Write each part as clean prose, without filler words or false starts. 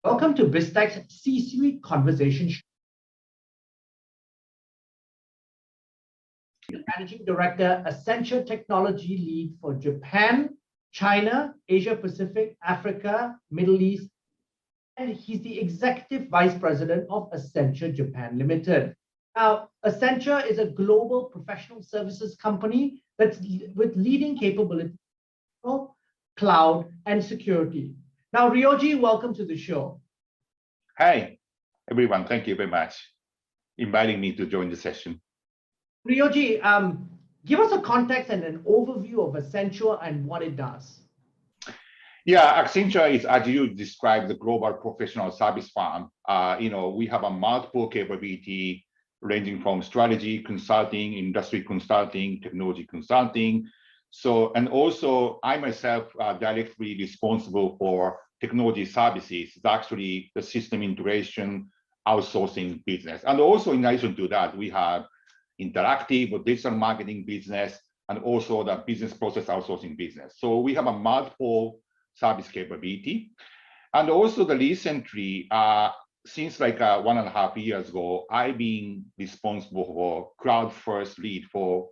Welcome to Biztech's C-Suite Conversation Show. Managing Director, Accenture Technology Lead for Japan, China, Asia Pacific, Africa, Middle East, and he's the Executive Vice President of Accenture Japan Limited. Now, Accenture is a global professional services company that's with leading capabilities, cloud, and security. Now, Ryoji, welcome to the show. Hi, everyone. Thank you very much for inviting me to join the session. Ryoji, give us a context and an overview of Accenture and what it does. Yeah, Accenture is, as you described, the global professional service firm. We have a multiple capability ranging from strategy consulting, industry consulting, technology consulting. And also I myself are directly responsible for technology services. It's actually the system integration, outsourcing business. And also in addition to that, we have interactive or digital marketing business and also the business process outsourcing business. So we have a multiple service capability. And also the recently, since like 1.5 years ago, I've been responsible for cloud first lead for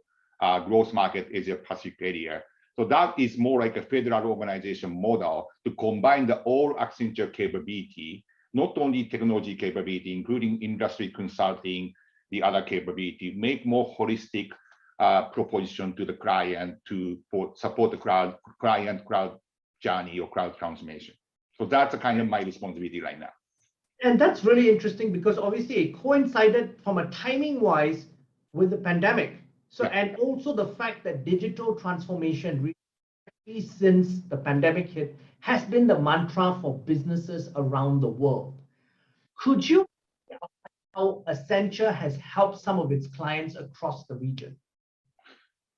growth market Asia Pacific area. So that is more like a federal organization model to combine the all Accenture capability, not only technology capability, including industry consulting, the other capability, make more holistic proposition to the client to support the client cloud journey or cloud transformation. So that's a kind of my responsibility right now. And that's really interesting because obviously it coincided from a timing wise with the pandemic. So, and also the fact that digital transformation really since the pandemic hit has been the mantra for businesses around the world. Could you tell how Accenture has helped some of its clients across the region?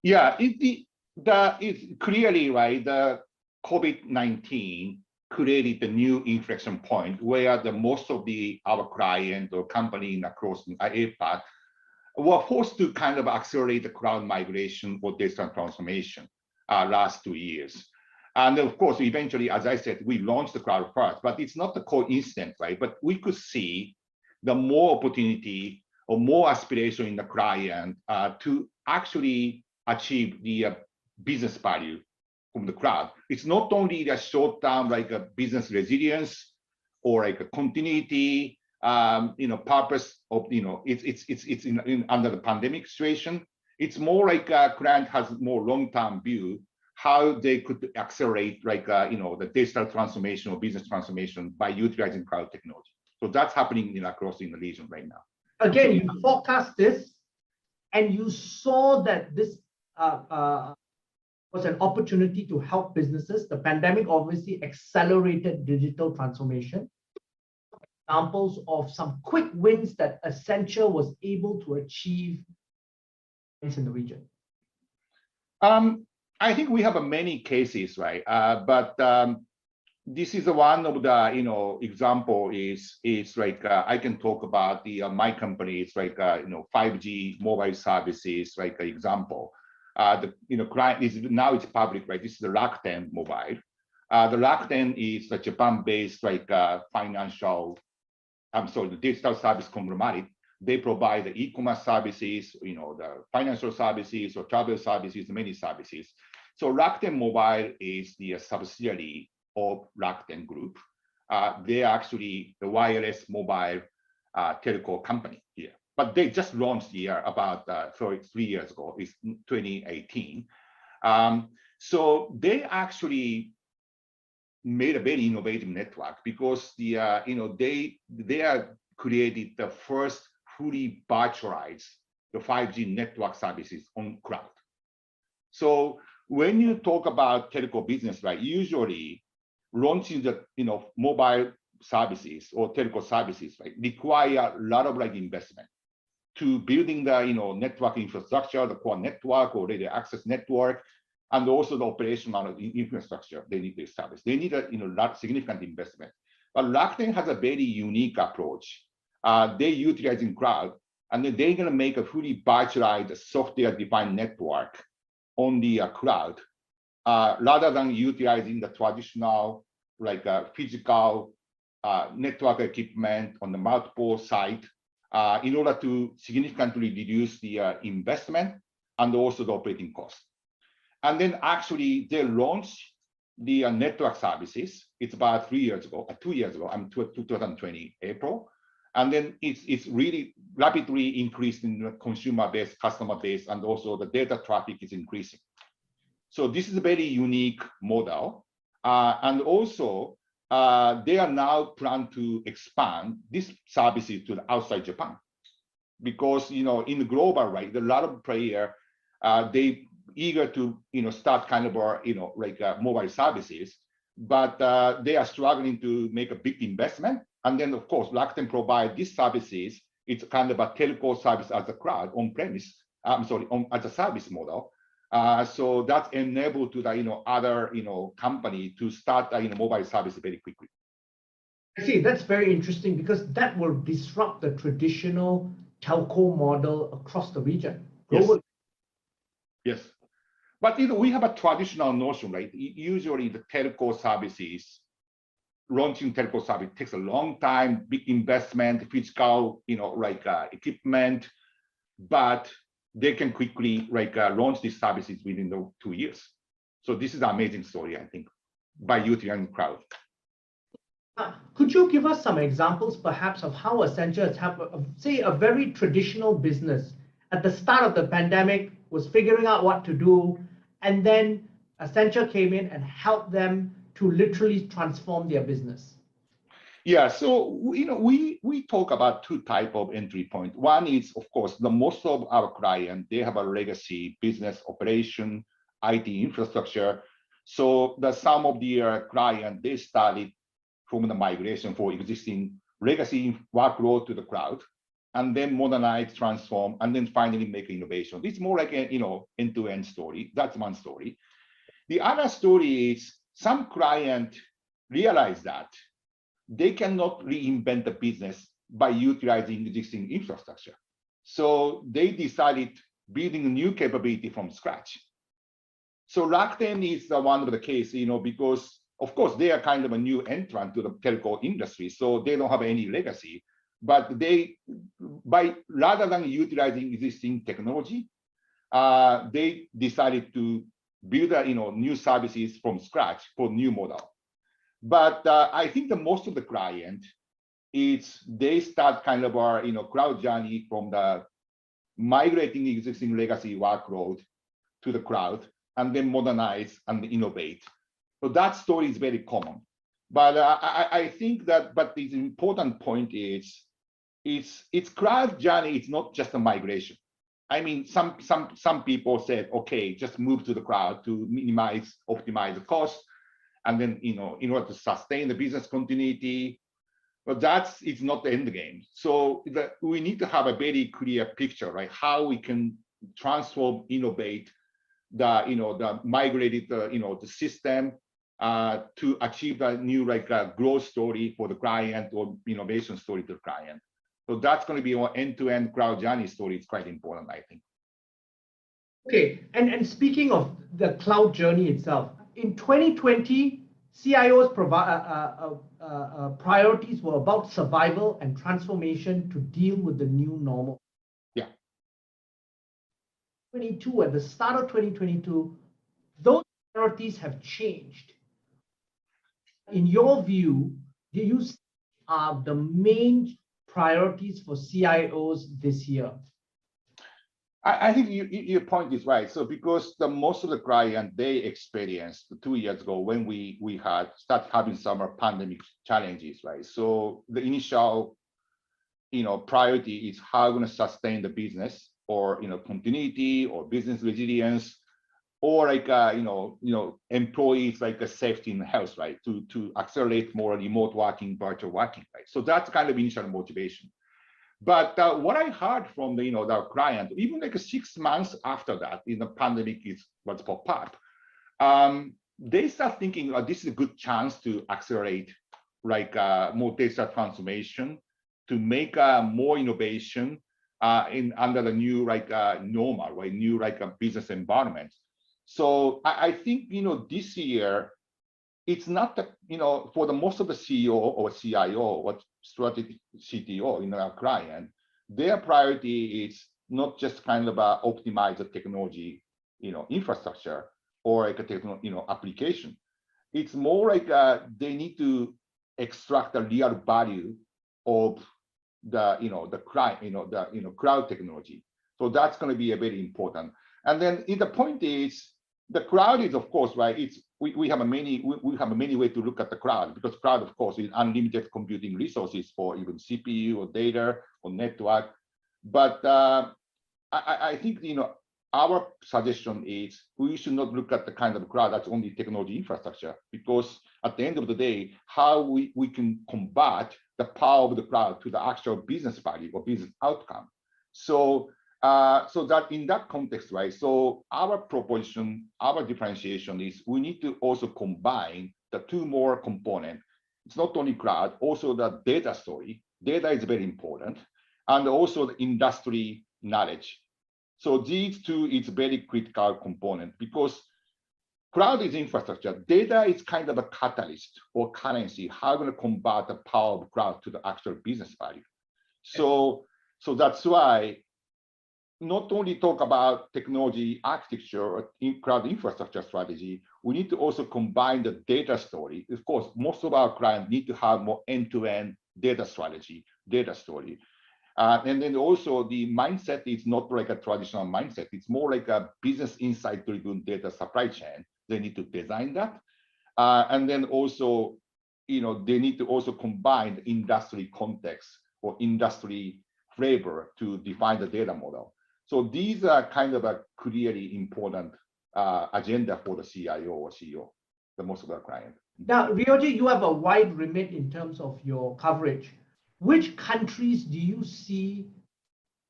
Yeah, it's clearly right. The COVID-19 created the new inflection point where the most of our clients or companies across APAC were forced to kind of accelerate the cloud migration or digital transformation last 2 years. And of course, eventually, as I said, we launched the cloud first, but it's not the coincidence, right? But we could see the more opportunity or more aspiration in the client to actually achieve the business value from the cloud. It's not only the short term, like a business resilience or like a continuity, purpose of, it's under the pandemic situation. It's more like a client has more long-term view, how they could accelerate like, the digital transformation or business transformation by utilizing cloud technology. So that's happening across in the region right now. Again, you forecast this and you saw that this was an opportunity to help businesses. The pandemic obviously accelerated digital transformation. Examples of some quick wins that Accenture was able to achieve in the region? I think we have many cases, right? But this is one of the example is like I can talk about my company. It's like 5G mobile services, like an example. The client is now it's public, right? This is the Rakuten Mobile. The Rakuten is the Japan-based like the digital service conglomerate. They provide the e-commerce services, the financial services or travel services, many services. So Rakuten Mobile is the subsidiary of Rakuten Group. They're actually the wireless mobile telco company here. But they just launched here about 3 years ago, it's 2018. So they actually made a very innovative network because they are created the first fully virtualized the 5G network services on cloud. So when you talk about telco business, right, usually launching the mobile services or telco services, right, require a lot of like investment to building the network infrastructure, the core network or radio access network, and also the operational infrastructure they need to establish. They need a significant investment. But Rakuten has a very unique approach. They're utilizing cloud, and then they're going to make a fully virtualized software-defined network on the cloud, rather than utilizing the traditional like physical network equipment on the multiple sites in order to significantly reduce the investment and also the operating cost. And then actually they launched the network services. It's about 2 years ago, 2020 April. And then it's really rapidly increased in the consumer base, customer base, and also the data traffic is increasing. So this is a very unique model. And also they are now plan to expand these services to the outside Japan. Because in the global, right, there are a lot of players, they eager to start kind of mobile services, but they are struggling to make a big investment. And then of course Rakuten provide these services. It's kind of a telco service as a cloud on premise. As a service model. So that's enabled to the other company to start mobile service very quickly. I see, that's very interesting because that will disrupt the traditional telco model across the region. Globally. Yes. But we have a traditional notion, right? Usually the telco services, launching telco service takes a long time, big investment, physical, equipment, but they can quickly launch these services within the 2 years. So this is an amazing story, I think, by utilizing cloud. Could you give us some examples, perhaps, of how Accenture has had, say, a very traditional business at the start of the pandemic, was figuring out what to do, and then Accenture came in and helped them to literally transform their business? Yeah, so we talk about two types of entry point. One is, of course, the most of our clients, they have a legacy business operation, IT infrastructure. So some of the clients, they started from the migration for existing legacy workload to the cloud, and then modernize, transform, and then finally make innovation. It's more like an end-to-end story. That's one story. The other story is some client realize that they cannot reinvent the business by utilizing existing infrastructure. So they decided building a new capability from scratch. So Rakuten is one of the case, because of course they are kind of a new entrant to the telco industry, so they don't have any legacy. But rather than utilizing existing technology, they decided to build new services from scratch for new model. But I think the most of the client they start kind of our cloud journey from the migrating existing legacy workload to the cloud and then modernize and innovate. So that story is very common. But I think that the important point is it's cloud journey. It's not just a migration. I mean, some people said, okay, just move to the cloud to minimize, optimize the cost. And then, in order to sustain the business continuity, but it's not the end game. So we need to have a very clear picture, right? How we can transform, innovate the migrated, the system to achieve a new growth story for the client or innovation story to the client. So that's going to be our end-to-end cloud journey story. It's quite important, I think. Okay, and speaking of the cloud journey itself, in 2020, CIO's priorities were about survival and transformation to deal with the new normal. Yeah. 22, at the start of 2022, those priorities have changed. In your view, do you see the main priorities for CIOs this year? I think your point is right. So because most of the clients they experienced 2 years ago when we had started having some pandemic challenges, right? So the initial priority is how we're going to sustain the business or continuity or business resilience or employees safety and health, right? To accelerate more remote working, virtual working, right? So that's kind of initial motivation. But what I heard from the client, even 6 months after that, the pandemic was pop up, they start thinking, this is a good chance to accelerate more data transformation, to make more innovation under the new normal, right? New business environment. So I think this year it's not the, for the most of the CEO or CIO or strategic CTO in our client, their priority is not just kind of optimize the technology, infrastructure or like a application. It's more like they need to extract the real value of the cloud technology. So that's going to be a very important. And then the point is, the cloud is, of course, right, it's we have many ways to look at the cloud, because cloud, of course, is unlimited computing resources for even CPU or data or network. But I think our suggestion is we should not look at the kind of cloud that's only technology infrastructure, because at the end of the day, how we can convert the power of the cloud to the actual business value or business outcome. So so that in that context, right? So our proposition, our differentiation is we need to also combine the two more components. It's not only cloud, also the data story. Data is very important, and also the industry knowledge. So these two is very critical component, because cloud is infrastructure. Data is kind of a catalyst or currency. How are we going to convert the power of cloud to the actual business value? So that's why not only talk about technology architecture or cloud infrastructure strategy, we need to also combine the data story. Of course, most of our clients need to have more end-to-end data strategy, data story. And then also the mindset is not like a traditional mindset. It's more like a business insight-driven data supply chain. They need to design that. And then also, they need to also combine the industry context or industry flavor to define the data model. So these are kind of a clearly important agenda for the CIO or CEO, the most of our clients. Now, Ryoji, you have a wide remit in terms of your coverage. Which countries do you see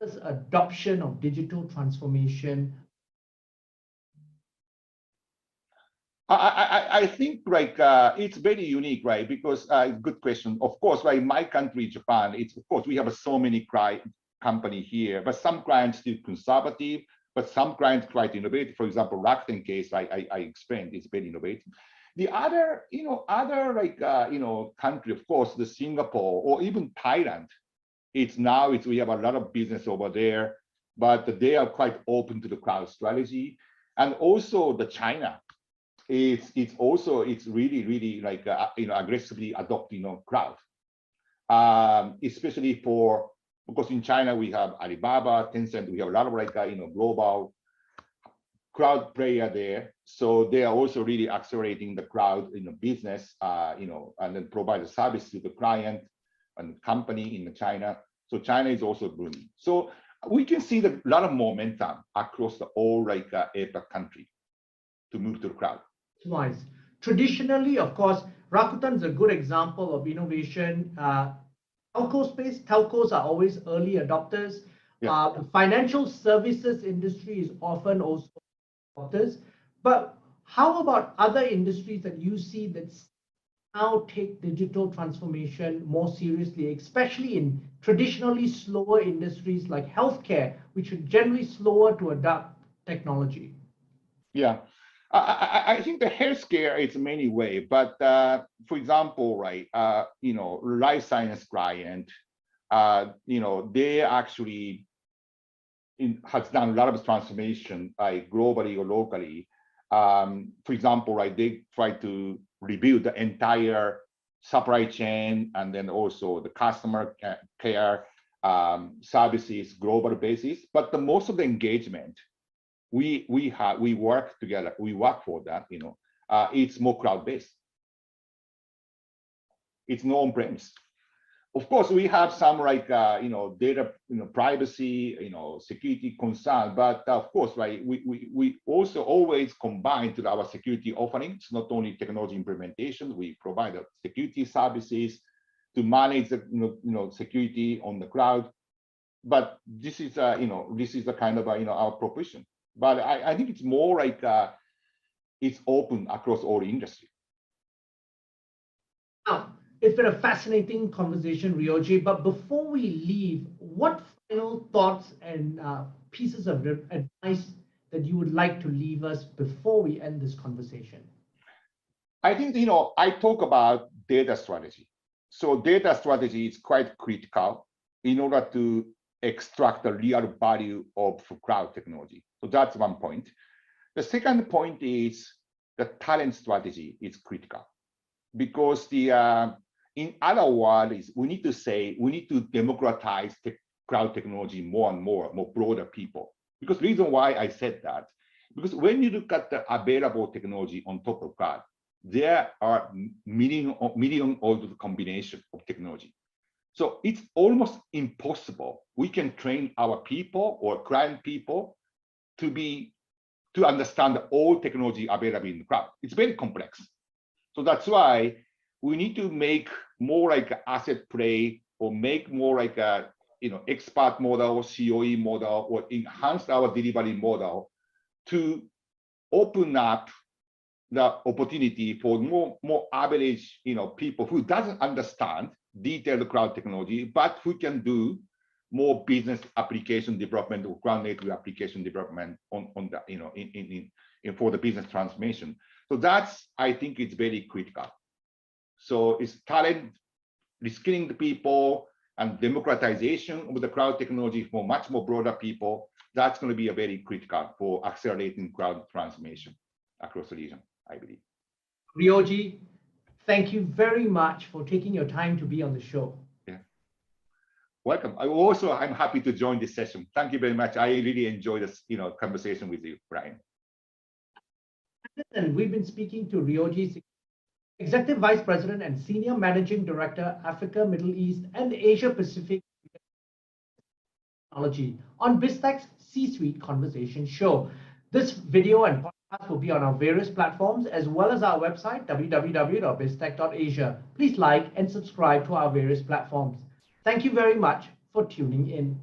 as adoption of digital transformation? I think like it's very unique, right? Because good question. Of course, right, my country, Japan, it's of course we have so many company here, but some clients still conservative, but some clients quite innovative. For example, Rakuten case, I explained, it's very innovative. The other, other like, country, of course, the Singapore or even Thailand, we have a lot of business over there, but they are quite open to the cloud strategy. And also the China, it's really like, aggressively adopting, cloud, especially because in China, we have Alibaba, Tencent, we have a lot of like, global cloud player there. So they are also really accelerating the cloud, business, and then provide a service to the client and company in China. So China is also booming. So we can see a lot of momentum across all like APAC country to move to the cloud. Wise. Traditionally, of course, Rakuten is a good example of innovation. Telco space, telcos are always early adopters. Yeah. The financial services industry is often also adopters. But how about other industries that you see that now take digital transformation more seriously, especially in traditionally slower industries like healthcare, which are generally slower to adopt technology? Yeah. I think the healthcare is many ways, but for example, right, life science client, they actually has done a lot of transformation, like globally or locally. For example, right, they try to rebuild the entire supply chain and then also the customer care services global basis. But the most of the engagement we work together, we work for that, it's more cloud-based. It's no on-premise. Of course, we have some like, data, privacy, security concern, but of course, right, we also always combine to our security offerings, not only technology implementation, we provide security services to manage the, security on the cloud. But this is, this is the kind of, our proposition. But I think it's more like it's open across all industry. Now, it's been a fascinating conversation, Ryoji. But before we leave, what final thoughts and pieces of advice that you would like to leave us before we end this conversation? I think, I talk about data strategy. So data strategy is quite critical in order to extract the real value of cloud technology. So that's one point. The second point is the talent strategy is critical, because in other words, we need to democratize cloud technology more and more broader people. Because the reason why I said that, because when you look at the available technology on top of cloud, there are million of combination of technology. So it's almost impossible. We can train our people or client people to understand all technology available in the cloud. It's very complex. So that's why we need to make more like an asset play, or make more like a expert model, COE model, or enhance our delivery model to open up the opportunity for more average people who doesn't understand detailed cloud technology, but who can do more business application development or cloud native application development on the for the business transformation. So that's, I think it's very critical. So it's talent, reskilling the people, and democratization of the cloud technology for much more broader people. That's going to be a very critical for accelerating cloud transformation across the region, I believe. Ryoji, thank you very much for taking your time to be on the show. Yeah. Welcome. I'm happy to join this session. Thank you very much. I really enjoyed this, conversation with you, Brian. And we've been speaking to Ryoji-Sekido, Executive Vice President and Senior Managing Director, Africa, Middle East, and Asia Pacific Technology on Biztech's C-Suite Conversation Show. This video and podcast will be on our various platforms, as well as our website, www.biztech.asia. Please like and subscribe to our various platforms. Thank you very much for tuning in.